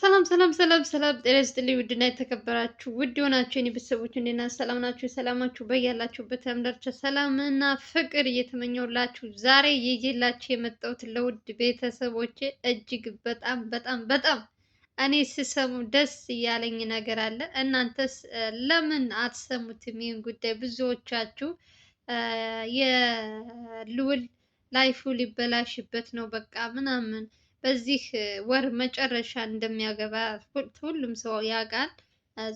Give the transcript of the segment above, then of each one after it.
ሰላም ሰላም ሰላም ሰላም ጤና ይስጥልኝ ውድና የተከበራችሁ ውድ የሆናችሁ የኔ ቤተሰቦች እንዴት ናችሁ? ሰላም ናችሁ? ሰላማችሁ በያላችሁበት የዓለም ዳርቻ ሰላምና ፍቅር እየተመኘሁላችሁ ዛሬ ይዤላችሁ የመጣሁት ለውድ ቤተሰቦቼ እጅግ በጣም እኔ ስሰሙ ደስ እያለኝ ነገር አለ። እናንተስ ለምን አትሰሙትም? ይህን ጉዳይ ብዙዎቻችሁ የልዑል ላይፉ ሊበላሽበት ነው በቃ ምናምን በዚህ ወር መጨረሻ እንደሚያገባ ሁሉም ሰው ያውቃል።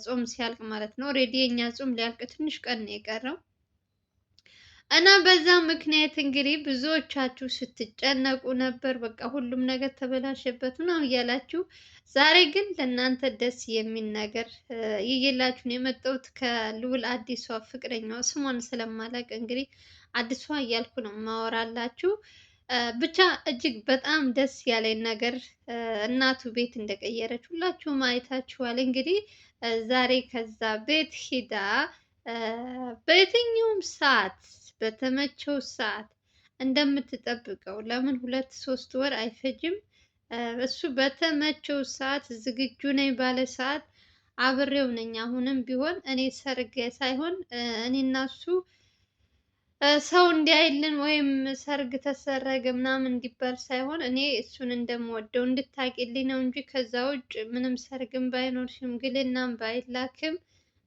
ጾም ሲያልቅ ማለት ነው። ኦልሬዲ የኛ ጾም ሊያልቅ ትንሽ ቀን ነው የቀረው እና በዛ ምክንያት እንግዲህ ብዙዎቻችሁ ስትጨነቁ ነበር። በቃ ሁሉም ነገር ተበላሸበት ምናምን እያላችሁ፣ ዛሬ ግን ለእናንተ ደስ የሚል ነገር ይዤላችሁ ነው የመጣሁት። ከልዑል አዲሷ ፍቅረኛዋ ስሟን ስለማላውቅ እንግዲህ አዲሷ እያልኩ ነው ማወራላችሁ። ብቻ እጅግ በጣም ደስ ያለኝ ነገር እናቱ ቤት እንደቀየረች ሁላችሁም አይታችኋል። እንግዲህ ዛሬ ከዛ ቤት ሂዳ በየትኛውም ሰዓት በተመቸው ሰዓት እንደምትጠብቀው ለምን 2-3 ወር አይፈጅም። እሱ በተመቸው ሰዓት ዝግጁ ነኝ ባለ ሰዓት አብሬው ነኝ። አሁንም ቢሆን እኔ ሰርግ ሳይሆን እኔ እና እሱ ሰው እንዲያይልን ወይም ሰርግ ተሰረገ ምናምን እንዲባል ሳይሆን እኔ እሱን እንደምወደው እንድታቂልኝ ነው እንጂ ከዛ ውጭ ምንም ሰርግም ባይኖር ሽምግልናም ባይላክም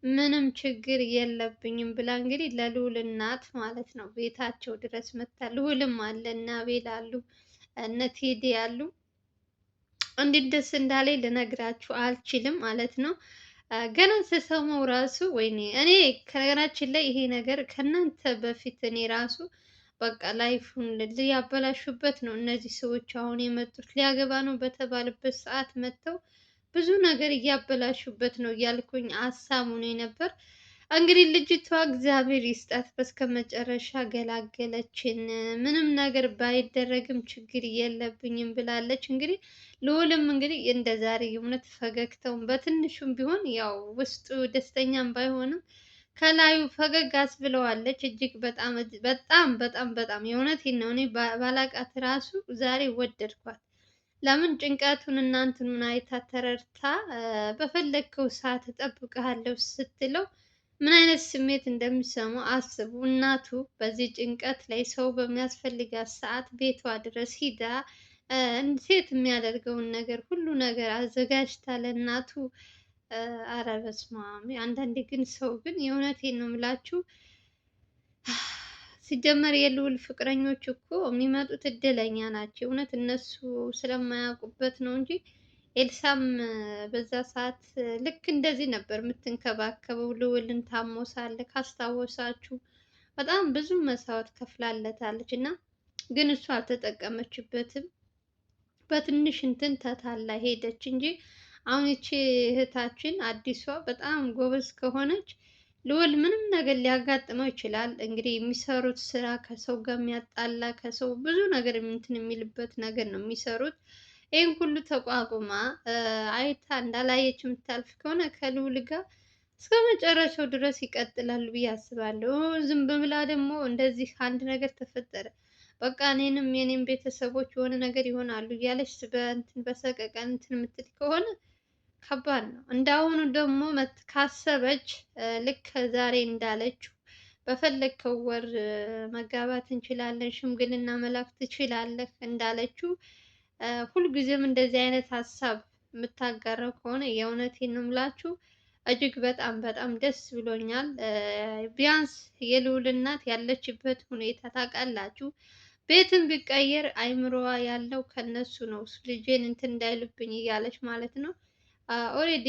ምንም ችግር የለብኝም ብላ እንግዲህ ለልዑል እናት ማለት ነው ቤታቸው ድረስ መታ። ልዑልም አለ እና አቤል አሉ እነ ቴዲ አሉ። እንዴት ደስ እንዳለኝ ልነግራችሁ አልችልም ማለት ነው። ገና ስሰማው ራሱ ወይኔ እኔ ከነገራችን ላይ ይሄ ነገር ከእናንተ በፊት እኔ ራሱ በቃ ላይፉን ሊያበላሹበት ነው እነዚህ ሰዎች አሁን የመጡት። ሊያገባ ነው በተባለበት ሰዓት መጥተው ብዙ ነገር እያበላሹበት ነው እያልኩኝ አሳሙኔ ነበር። እንግዲህ ልጅቷ እግዚአብሔር ይስጣት በስከ መጨረሻ ገላገለችን። ምንም ነገር ባይደረግም ችግር የለብኝም ብላለች። እንግዲህ ልዑልም እንግዲህ እንደ ዛሬ እውነት ፈገግታውን በትንሹም ቢሆን ያው ውስጡ ደስተኛም ባይሆንም ከላዩ ፈገግ አስብለዋለች። እጅግ በጣም የእውነቴን ነው። እኔ ባላቃት ራሱ ዛሬ ወደድኳት። ለምን ጭንቀቱን እናንተን አይታ ተረድታ በፈለግከው ሰዓት እጠብቅሃለሁ ስትለው ምን አይነት ስሜት እንደሚሰማው አስቡ። እናቱ በዚህ ጭንቀት ላይ ሰው በሚያስፈልጋት ሰዓት ቤቷ ድረስ ሂዳ ሴት የሚያደርገውን ነገር ሁሉ ነገር አዘጋጅታ ለእናቱ። አረ በስመ አብ! አንዳንዴ ግን ሰው ግን የእውነቴን ነው የምላችሁ ሲጀመር የልዑል ፍቅረኞች እኮ የሚመጡት እድለኛ ናቸው። እውነት እነሱ ስለማያውቁበት ነው እንጂ ኤልሳም በዛ ሰዓት ልክ እንደዚህ ነበር የምትንከባከበው። ልዑልን ታሞ ሳለ ካስታወሳችሁ በጣም ብዙ መስዋዕት ከፍላለታለች እና ግን እሷ አልተጠቀመችበትም። በትንሽ እንትን ተታላ ሄደች እንጂ አሁን ይቺ እህታችን አዲሷ በጣም ጎበዝ ከሆነች ልዑል ምንም ነገር ሊያጋጥመው ይችላል። እንግዲህ የሚሰሩት ስራ ከሰው ጋር የሚያጣላ ከሰው ብዙ ነገር እንትን የሚልበት ነገር ነው የሚሰሩት። ይህን ሁሉ ተቋቁማ አይታ እንዳላየች የምታልፍ ከሆነ ከልዑል ጋር እስከ መጨረሻው ድረስ ይቀጥላሉ ብዬ አስባለሁ። ዝም ብላ ደግሞ እንደዚህ አንድ ነገር ተፈጠረ በቃ እኔንም የኔም ቤተሰቦች የሆነ ነገር ይሆናሉ እያለች በእንትን በሰቀቀን እንትን የምትል ከሆነ ከባድ ነው። እንዳሁኑ ደግሞ ካሰበች ልክ ዛሬ እንዳለችው በፈለግከው ወር መጋባት እንችላለን፣ ሽምግልና መላክ ትችላለህ እንዳለችው ሁልጊዜም እንደዚህ አይነት ሀሳብ የምታጋራው ከሆነ የእውነቴን ነው የምላችሁ እጅግ በጣም ደስ ብሎኛል። ቢያንስ የልዑል እናት ያለችበት ሁኔታ ታውቃላችሁ። ቤትን ቢቀየር አይምሮዋ ያለው ከነሱ ነው። ልጄን እንትን እንዳይልብኝ እያለች ማለት ነው። ኦሬዲ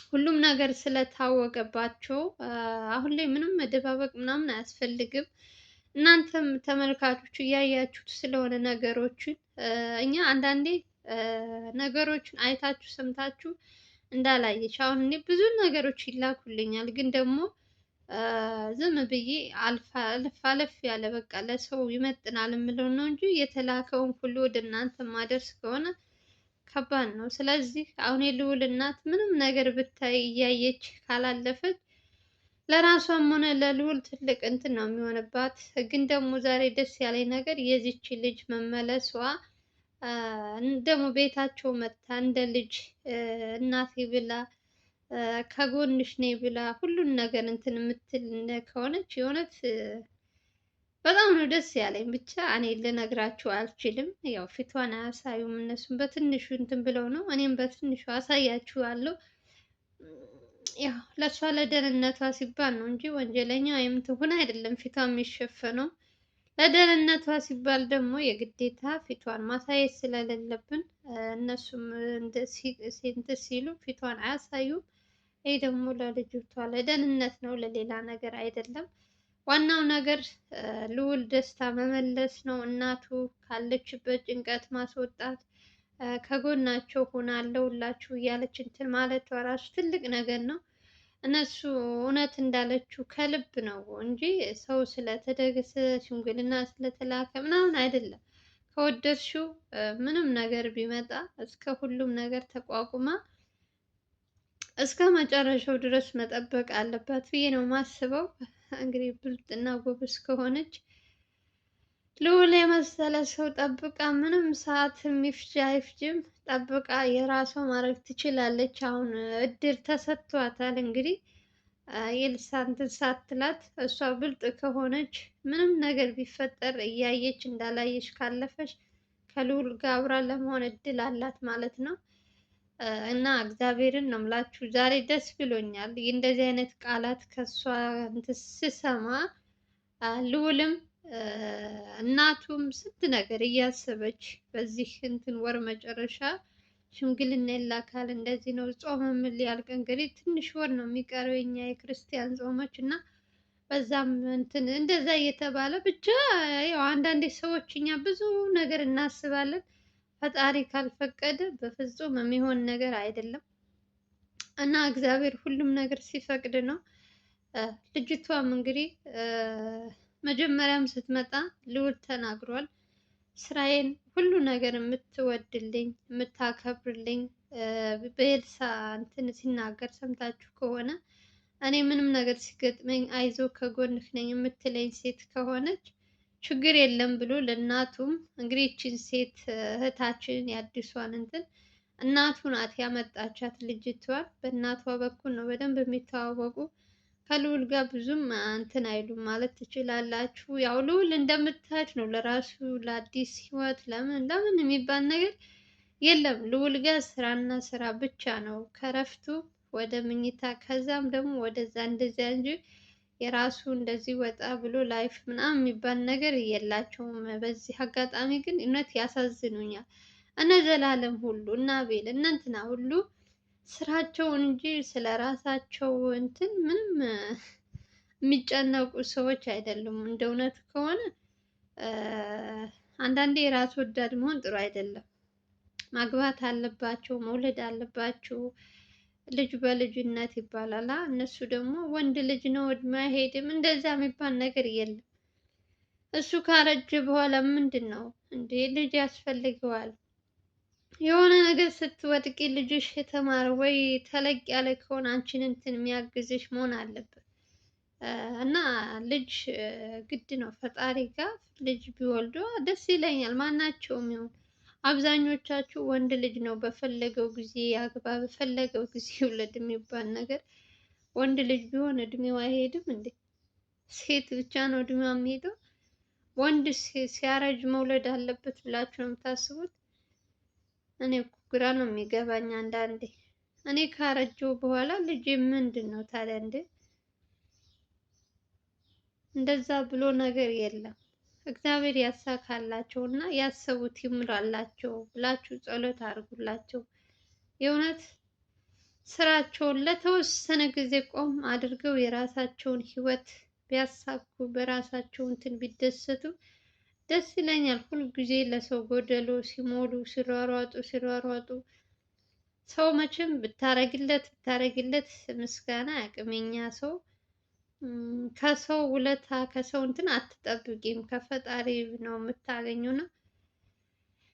ሁሉም ነገር ስለታወቀባቸው አሁን ላይ ምንም መደባበቅ ምናምን አያስፈልግም። እናንተም ተመልካቾች እያያችሁት ስለሆነ ነገሮችን እኛ አንዳንዴ ነገሮችን አይታችሁ ሰምታችሁ እንዳላየች አሁን እኔ ብዙ ነገሮች ይላኩልኛል፣ ግን ደግሞ ዝም ብዬ አለፍ ያለ በቃ ለሰው ይመጥናል የምለው ነው እንጂ የተላከውን ሁሉ ወደ እናንተ ማደርስ ከሆነ ከባድ ነው። ስለዚህ አሁን የልዑል እናት ምንም ነገር ብታይ እያየች ካላለፈች ለራሷም ሆነ ለልዑል ትልቅ እንትን ነው የሚሆንባት። ግን ደግሞ ዛሬ ደስ ያለኝ ነገር የዚች ልጅ መመለሷ ደግሞ ቤታቸው መታ እንደ ልጅ እናቴ ብላ ከጎንሽ ነኝ ብላ ሁሉን ነገር እንትን የምትል ከሆነች የእውነት በጣም ነው ደስ ያለኝ። ብቻ እኔ ልነግራችሁ አልችልም። ያው ፊቷን አያሳዩም እነሱም በትንሹ እንትን ብለው ነው፣ እኔም በትንሹ አሳያችኋለሁ። ያው ለእሷ ለደህንነቷ ሲባል ነው እንጂ ወንጀለኛ ወይም ትሁን አይደለም ፊቷ የሚሸፈነው። ለደህንነቷ ሲባል ደግሞ የግዴታ ፊቷን ማሳየት ስለሌለብን እነሱም እንትን ሲሉ ፊቷን አያሳዩም። ይህ ደግሞ ለልጅቷ ለደህንነት ነው፣ ለሌላ ነገር አይደለም። ዋናው ነገር ልዑል ደስታ መመለስ ነው። እናቱ ካለችበት ጭንቀት ማስወጣት፣ ከጎናቸው ሆና አለሁላችሁ እያለች እንትን ማለቷ ራሱ ትልቅ ነገር ነው። እነሱ እውነት እንዳለችው ከልብ ነው እንጂ ሰው ስለተደገሰ ሽምግልና ስለተላከ ምናምን አይደለም። ከወደድሽው ምንም ነገር ቢመጣ እስከ ሁሉም ነገር ተቋቁማ እስከ መጨረሻው ድረስ መጠበቅ አለባት ብዬ ነው የማስበው። እንግዲህ ብልጥና ጎበዝ ከሆነች ልዑል የመሰለ ሰው ጠብቃ ምንም ሰዓት የሚፍጅ አይፍጅም ጠብቃ የራሷ ማድረግ ትችላለች። አሁን እድል ተሰጥቷታል። እንግዲህ ኤልሳ እንትን ሳትላት እሷ ብልጥ ከሆነች ምንም ነገር ቢፈጠር እያየች እንዳላየች ካለፈች ከልዑል ጋር አብራ ለመሆን እድል አላት ማለት ነው። እና እግዚአብሔርን ነው የምላችሁ ዛሬ ደስ ብሎኛል። እንደዚህ አይነት ቃላት ከሷ እንትን ስሰማ ልዑልም እናቱም ስንት ነገር እያሰበች በዚህ እንትን ወር መጨረሻ ሽምግልና ይላካል እንደዚህ ነው ጾምም ሊያልቅ እንግዲህ ትንሽ ወር ነው የሚቀረው የኛ የክርስቲያን ጾሞች እና በዛም እንትን እንደዛ እየተባለ ብቻ ያው አንዳንዴ ሰዎች እኛ ብዙ ነገር እናስባለን። ፈጣሪ ካልፈቀደ በፍጹም የሚሆን ነገር አይደለም እና እግዚአብሔር ሁሉም ነገር ሲፈቅድ ነው። ልጅቷም እንግዲህ መጀመሪያም ስትመጣ ልዑል ተናግሯል። ስራዬን ሁሉ ነገር የምትወድልኝ የምታከብርልኝ በኤልሳ እንትን ሲናገር ሰምታችሁ ከሆነ እኔ ምንም ነገር ሲገጥመኝ አይዞ ከጎንህ ነኝ የምትለኝ ሴት ከሆነች ችግር የለም ብሎ ለእናቱም እንግዲህ ይቺን ሴት እህታችን የአዲሷን እንትን እናቱ ናት ያመጣቻት ልጅቷን። በእናቷ በኩል ነው በደንብ የሚተዋወቁ። ከልዑል ጋር ብዙም እንትን አይሉም ማለት ትችላላችሁ። ያው ልዑል እንደምታዩት ነው ለራሱ ለአዲስ ህይወት ለምን ለምን የሚባል ነገር የለም። ልዑል ጋር ስራና ስራ ብቻ ነው። ከረፍቱ ወደ ምኝታ ከዛም ደግሞ ወደዛ እንደዚያ እንጂ የራሱ እንደዚህ ወጣ ብሎ ላይፍ ምናምን የሚባል ነገር የላቸውም። በዚህ አጋጣሚ ግን እውነት ያሳዝኑኛል። እነ ዘላለም ሁሉ እና አቤል እነ እንትና ሁሉ ስራቸው እንጂ ስለ ራሳቸው እንትን ምንም የሚጨነቁ ሰዎች አይደሉም። እንደ እውነት ከሆነ አንዳንዴ የራስ ወዳድ መሆን ጥሩ አይደለም። ማግባት አለባቸው፣ መውለድ አለባቸው። ልጅ በልጅነት ይባላል። እነሱ ደግሞ ወንድ ልጅ ነው እድሜ አይሄድም እንደዛ የሚባል ነገር የለም። እሱ ካረጀ በኋላ ምንድን ነው እንዴ ልጅ ያስፈልገዋል። የሆነ ነገር ስትወድቂ ልጅሽ የተማረ ወይ ተለቅ ያለ ከሆነ አንቺን እንትን የሚያግዝሽ መሆን አለበት። እና ልጅ ግድ ነው። ፈጣሪ ጋር ልጅ ቢወልዱ ደስ ይለኛል። ማናቸውም ይሁን አብዛኞቻችሁ ወንድ ልጅ ነው በፈለገው ጊዜ ያግባ በፈለገው ጊዜ ይውለድ የሚባል ነገር። ወንድ ልጅ ቢሆን እድሜው አይሄድም እንዴ? ሴት ብቻ ነው እድሜዋ የሚሄደው? ወንድ ሲያረጅ መውለድ አለበት ብላችሁ ነው የምታስቡት? እኔ እኮ ግራ ነው የሚገባኝ አንዳንዴ። እኔ ካረጀው በኋላ ልጅ ምንድን ነው ታዲያ እንዴ? እንደዛ ብሎ ነገር የለም። እግዚአብሔር ያሳካላቸው እና ያሰቡት ይምራላቸው ብላችሁ ጸሎት አድርጉላቸው። የእውነት ስራቸውን ለተወሰነ ጊዜ ቆም አድርገው የራሳቸውን ህይወት ቢያሳኩ በራሳቸው እንትን ቢደሰቱ ደስ ይለኛል። ሁል ጊዜ ለሰው ጎደሎ ሲሞሉ ሲሯሯጡ ሰው መቼም ብታረግለት ምስጋና ያቅመኛ ሰው ከሰው ውለታ ከሰው እንትን አትጠብቂም፣ ከፈጣሪ ነው የምታገኙ ነው።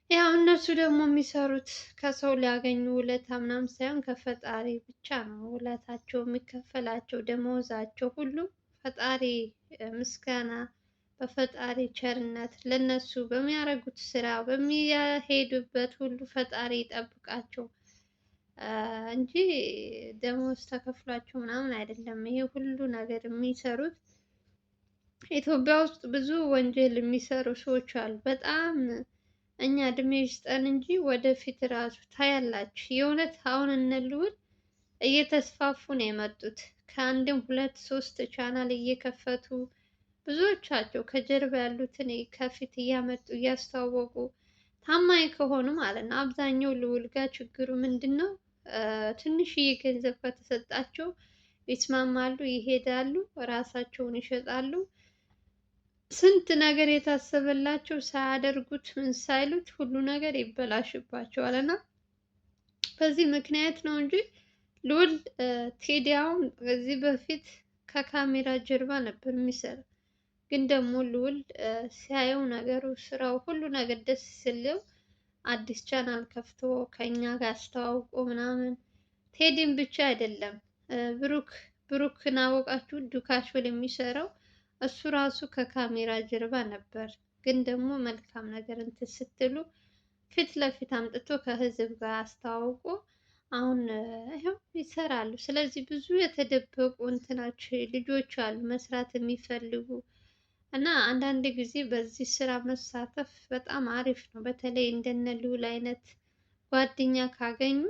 ያው እነሱ ደግሞ የሚሰሩት ከሰው ሊያገኙ ውለታ ምናምን ሳይሆን ከፈጣሪ ብቻ ነው ውለታቸው የሚከፈላቸው። ደመወዛቸው ሁሉ ፈጣሪ ምስጋና በፈጣሪ ቸርነት ለነሱ በሚያደርጉት ስራ በሚሄዱበት ሁሉ ፈጣሪ ይጠብቃቸው እንጂ ደሞዝ ተከፍሏቸው ምናምን አይደለም ይሄ ሁሉ ነገር የሚሰሩት። ኢትዮጵያ ውስጥ ብዙ ወንጀል የሚሰሩ ሰዎች አሉ። በጣም እኛ እድሜ ይስጠን እንጂ ወደፊት ራሱ ታያላችሁ። የእውነት አሁን እነ ልዑል እየተስፋፉ ነው የመጡት። ከአንድም ሁለት ሶስት ቻናል እየከፈቱ ብዙዎቻቸው ከጀርባ ያሉትን ከፊት እያመጡ እያስተዋወቁ ታማኝ ከሆኑ ማለት ነው። አብዛኛው ልዑል ጋር ችግሩ ምንድን ነው? ትንሽዬ ገንዘብ ከተሰጣቸው ይስማማሉ፣ ይሄዳሉ፣ ራሳቸውን ይሸጣሉ። ስንት ነገር የታሰበላቸው ሳያደርጉት ምን ሳይሉት ሁሉ ነገር ይበላሽባቸዋል። እና በዚህ ምክንያት ነው እንጂ ልዑል ቴዲ አሁን ከዚህ በፊት ከካሜራ ጀርባ ነበር የሚሰራው። ግን ደግሞ ልዑል ሲያየው ነገሩ ስራው ሁሉ ነገር ደስ ሲለው አዲስ ቻናል ከፍቶ ከኛ ጋር አስተዋውቆ ምናምን ቴዲን ብቻ አይደለም ብሩክን አወቃችሁ ዱካሾል የሚሰራው እሱ ራሱ ከካሜራ ጀርባ ነበር። ግን ደግሞ መልካም ነገር እንትን ስትሉ ፊት ለፊት አምጥቶ ከህዝብ ጋር አስተዋውቆ አሁን ይኸው ይሰራሉ። ስለዚህ ብዙ የተደበቁ እንትናች ልጆች አሉ መስራት የሚፈልጉ እና አንዳንድ ጊዜ በዚህ ስራ መሳተፍ በጣም አሪፍ ነው። በተለይ እንደነ ልዑል አይነት ጓደኛ ካገኙ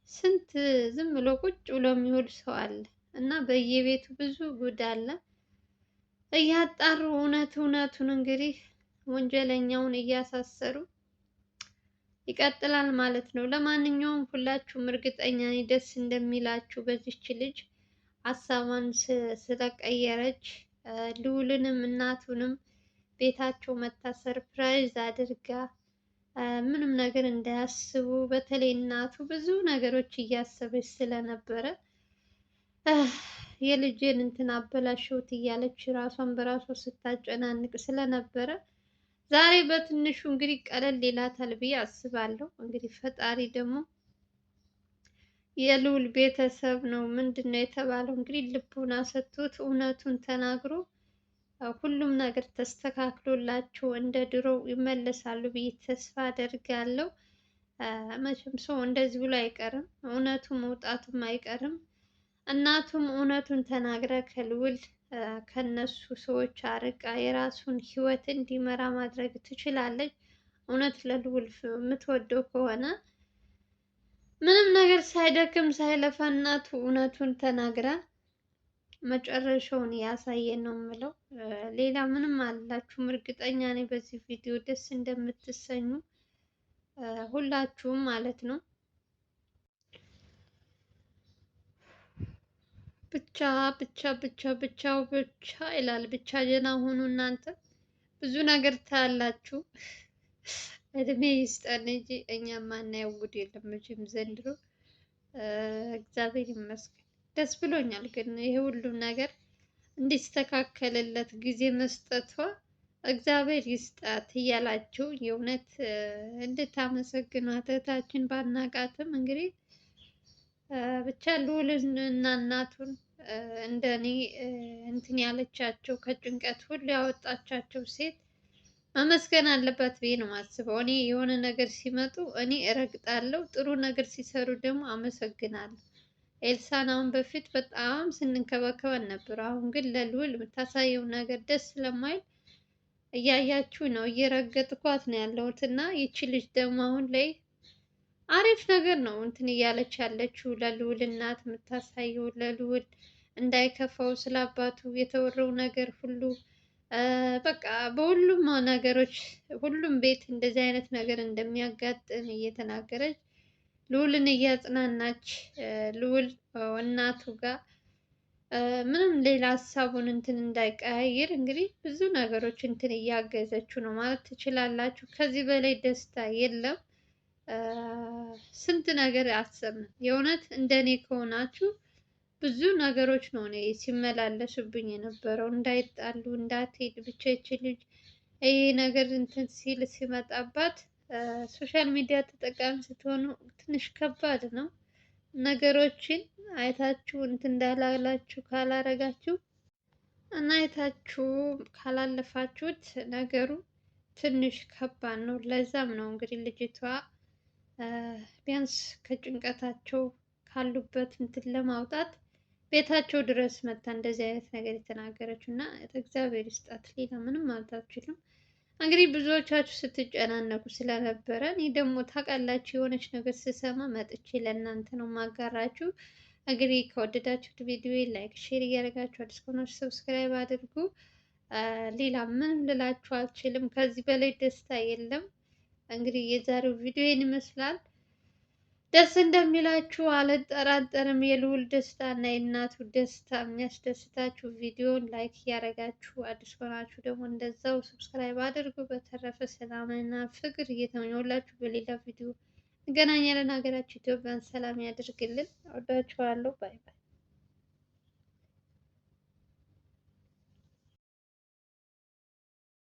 ስንት ዝም ብሎ ቁጭ ብሎ የሚውል ሰው አለ እና በየቤቱ ብዙ ጉድ አለ። እያጣሩ እውነቱን እንግዲህ ወንጀለኛውን እያሳሰሩ ይቀጥላል ማለት ነው። ለማንኛውም ሁላችሁም እርግጠኛ ነኝ ደስ እንደሚላችሁ በዚች ልጅ ሀሳቧን ስለቀየረች ልዑልንም እናቱንም ቤታቸው መታ ሰርፕራይዝ አድርጋ ምንም ነገር እንዳያስቡ በተለይ እናቱ ብዙ ነገሮች እያሰበች ስለነበረ የልጄን እንትን አበላሸሁት እያለች ራሷን በራሷ ስታጨናንቅ ስለነበረ ዛሬ በትንሹ እንግዲህ ቀለል ይላታል ብዬ አስባለሁ። እንግዲህ ፈጣሪ ደግሞ የልዑል ቤተሰብ ነው ምንድን ነው የተባለው እንግዲህ ልቡን ሰጥቶት እውነቱን ተናግሮ ሁሉም ነገር ተስተካክሎላቸው እንደ ድሮው ይመለሳሉ ብዬ ተስፋ አደርጋለሁ። መቼም ሰው እንደዚህ ብሎ አይቀርም፣ እውነቱ መውጣቱም አይቀርም። እናቱም እውነቱን ተናግራ ከልዑል ከነሱ ሰዎች አርቃ የራሱን ህይወት እንዲመራ ማድረግ ትችላለች። እውነት ለልዑል የምትወደው ከሆነ ምንም ነገር ሳይደክም ሳይለፋ እናቱ እውነቱን ተናግራ መጨረሻውን ያሳየን ነው የምለው። ሌላ ምንም አላችሁም። እርግጠኛ ነኝ በዚህ ቪዲዮ ደስ እንደምትሰኙ ሁላችሁም ማለት ነው። ብቻ ይላል። ብቻ ጀና ሁኑ እናንተ ብዙ ነገር ታያላችሁ። እድሜ ይስጠን እንጂ እኛ ማናየው ጉድ የለም መቼም ዘንድሮ። እግዚአብሔር ይመስገን ደስ ብሎኛል። ግን ይሄ ሁሉ ነገር እንዲስተካከልለት ጊዜ መስጠቷ እግዚአብሔር ይስጣት እያላችሁ የእውነት እንድታመሰግኗት እህታችን ባናቃትም እንግዲህ ብቻ ልዑልን እና እናቱን እንደኔ እንትን ያለቻቸው ከጭንቀት ሁሉ ያወጣቻቸው ሴት መመስገን አለባት ብዬ ነው የማስበው። እኔ የሆነ ነገር ሲመጡ እኔ እረግጣለሁ፣ ጥሩ ነገር ሲሰሩ ደግሞ አመሰግናለሁ። ኤልሳን አሁን በፊት በጣም ስንንከባከባን ነበር። አሁን ግን ለልዑል የምታሳየው ነገር ደስ ስለማይል እያያችሁ ነው፣ እየረገጥኳት ነው ያለሁት እና ይቺ ልጅ ደግሞ አሁን ላይ አሪፍ ነገር ነው እንትን እያለች ያለችው ለልዑል እናት የምታሳየው ለልዑል እንዳይከፋው ስለ አባቱ የተወራው ነገር ሁሉ በቃ በሁሉም ነገሮች ሁሉም ቤት እንደዚህ አይነት ነገር እንደሚያጋጥም እየተናገረች ልዑልን እያጽናናች ልዑል እናቱ ጋር ምንም ሌላ ሀሳቡን እንትን እንዳይቀያይር እንግዲህ ብዙ ነገሮች እንትን እያገዘችው ነው ማለት ትችላላችሁ። ከዚህ በላይ ደስታ የለም። ስንት ነገር አሰብን። የእውነት እንደኔ ከሆናችሁ ብዙ ነገሮች ነው እኔ ሲመላለሱብኝ የነበረው እንዳይጣሉ እንዳትሄድ ብቻ ይቺ ልጅ ይሄ ነገር እንትን ሲል ሲመጣባት ሶሻል ሚዲያ ተጠቃሚ ስትሆኑ ትንሽ ከባድ ነው። ነገሮችን አይታችሁ እንትን እንዳላላችሁ ካላረጋችሁ እና አይታችሁ ካላለፋችሁት ነገሩ ትንሽ ከባድ ነው። ለዛም ነው እንግዲህ ልጅቷ ቢያንስ ከጭንቀታቸው ካሉበት እንትን ለማውጣት ቤታቸው ድረስ መታ እንደዚህ አይነት ነገር የተናገረችው እና እግዚአብሔር ይስጣት። ሌላ ምንም ማለት አልችልም። እንግዲህ ብዙዎቻችሁ ስትጨናነቁ ስለነበረ እኔ ደግሞ ታውቃላችሁ የሆነች ነገር ስሰማ መጥቼ ለእናንተ ነው ማጋራችሁ። እንግዲህ ከወደዳችሁት ቪዲዮ ላይክ፣ ሼር እያደረጋችሁ አዲስ ከሆናችሁ ሰብስክራይብ አድርጉ። ሌላ ምንም ልላችሁ አልችልም። ከዚህ በላይ ደስታ የለም። እንግዲህ የዛሬው ቪዲዮ ይመስላል። ደስ እንደሚላችሁ አልጠራጠርም። የልዑል ደስታ እና የእናቱ ደስታ የሚያስደስታችሁ ቪዲዮን ላይክ እያደረጋችሁ አዲስ ሆናችሁ ደግሞ እንደዛው ሰብስክራይብ አድርጉ። በተረፈ ሰላምና ፍቅር እየተመኘሁላችሁ በሌላ ቪዲዮ እንገናኛለን። ሀገራችሁ ኢትዮጵያን ሰላም ያድርግልን። እወዳችኋለሁ። ባይ ባይ።